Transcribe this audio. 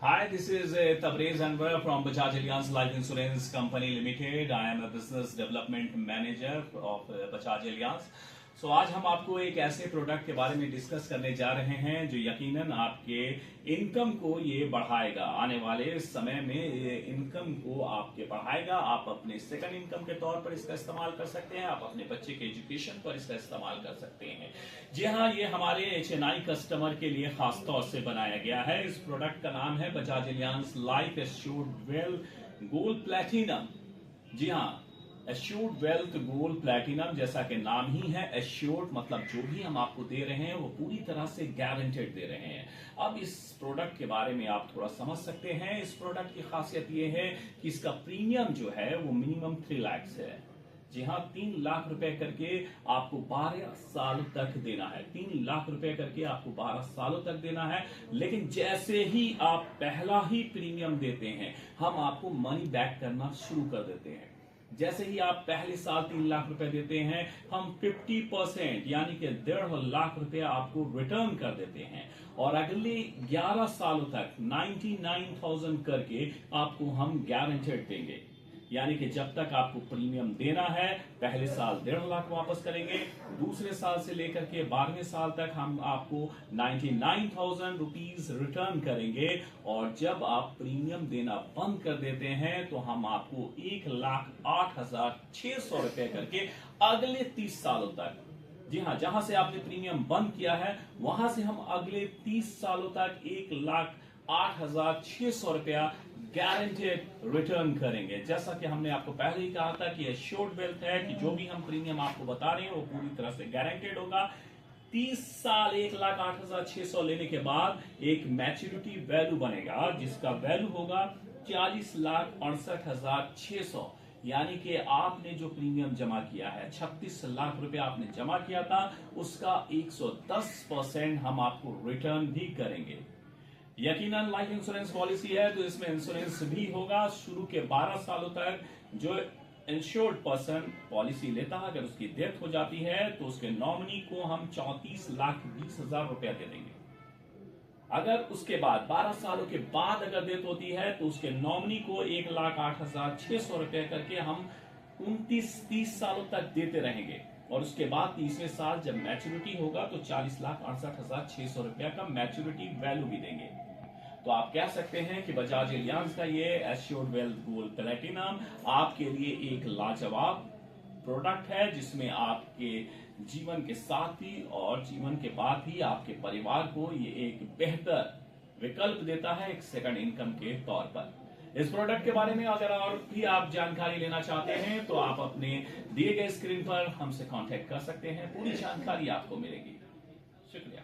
Hi, this is Tabrez Anwar from Bajaj Allianz Life Insurance Company Limited. I am a business development manager of Bajaj Allianz. आज हम आपको एक ऐसे product के बारे में डिस्कस करने जा रहे हैं जो यकीनन आपके इनकम को ये बढ़ाएगा। आने वाले समय में ये इनकम को आपके बढ़ाएगा। आप अपने सेकंड इनकम के तौर पर इसका इस्तेमाल कर सकते हैं, आप अपने बच्चे के एजुकेशन पर इसका इस्तेमाल कर सकते हैं। जी हाँ, ये हमारे HNI कस्टमर के लिए खास तौर से बनाया गया है। इस प्रोडक्ट का नाम है Bajaj Allianz life assured wealth gold platinum. जी हाँ, एश्योर्ड वेल्थ गोल्ड प्लैटिनम, जैसा कि नाम ही है, एश्योर्ड मतलब जो भी हम आपको दे रहे हैं वो पूरी तरह से गारंटेड दे रहे हैं। अब इस प्रोडक्ट के बारे में आप थोड़ा समझ सकते हैं। इस प्रोडक्ट की खासियत ये है कि इसका प्रीमियम जो है वो मिनिमम 3 लाख है। जी हाँ, 3 लाख रुपए करके आपको 12 साल तक देना है। 3 लाख रुपए करके आपको 12 सालों तक देना है। लेकिन जैसे ही आप पहला ही प्रीमियम देते हैं, हम आपको मनी बैक करना शुरू कर देते हैं। जैसे ही आप पहले साल 3 लाख रुपए देते हैं, हम 50% यानी कि 1.5 लाख रुपए आपको रिटर्न कर देते हैं और अगले 11 सालों तक 99,000 करके आपको हम गारंटेड देंगे। यानी कि जब तक आपको प्रीमियम देना है, पहले साल 1.5 लाख वापस करेंगे, दूसरे साल से लेकर के 12वें साल तक हम आपको 99,000 रुपीज रिटर्न करेंगे और जब आप प्रीमियम देना बंद कर देते हैं तो हम आपको 1,08,600 रुपए करके अगले 30 सालों तक, जी हाँ, जहां से आपने प्रीमियम बंद किया है वहां से हम अगले 30 सालों तक 1,08,600 रुपया गारंटेड रिटर्न करेंगे। जैसा कि हमने आपको पहले ही कहा था कि एश्योर्ड वेल्थ है कि जो भी हम प्रीमियम आपको बता रहे हैं वो पूरी तरह से गारंटेड होगा। 30 साल 1,08,600 लेने के बाद एक मैच्योरिटी वैल्यू बनेगा जिसका वैल्यू होगा 40,68,600। यानी कि आपने जो प्रीमियम जमा किया है, 36 लाख रुपए आपने जमा किया था, उसका 110% हम आपको रिटर्न भी करेंगे। यकीनन लाइफ इंश्योरेंस पॉलिसी है तो इसमें इंश्योरेंस भी होगा। शुरू के 12 सालों तक जो इंश्योर्ड पर्सन पॉलिसी लेता है, अगर उसकी डेथ हो जाती है तो उसके नॉमिनी को हम 34,20,000 रुपया दे देंगे। अगर उसके बाद 12 सालों के बाद अगर डेथ होती है तो उसके नॉमिनी को 1,08,600 रुपए करके हम 29-30 सालों तक देते रहेंगे और उसके बाद 30वें साल जब मैच्योरिटी होगा तो 40,68,600 रुपया का मैच्योरिटी वैल्यू भी देंगे। तो आप कह सकते हैं कि बजाज एलियांज का ये एश्योर्ड वेल्थ गोल्ड प्लैटिनम आपके लिए एक लाजवाब प्रोडक्ट है जिसमें आपके जीवन के साथ ही और जीवन के बाद ही आपके परिवार को ये एक बेहतर विकल्प देता है एक सेकंड इनकम के तौर पर। इस प्रोडक्ट के बारे में अगर और भी आप जानकारी लेना चाहते हैं तो आप अपने दिए गए स्क्रीन पर हमसे कांटेक्ट कर सकते हैं। पूरी जानकारी आपको मिलेगी। शुक्रिया।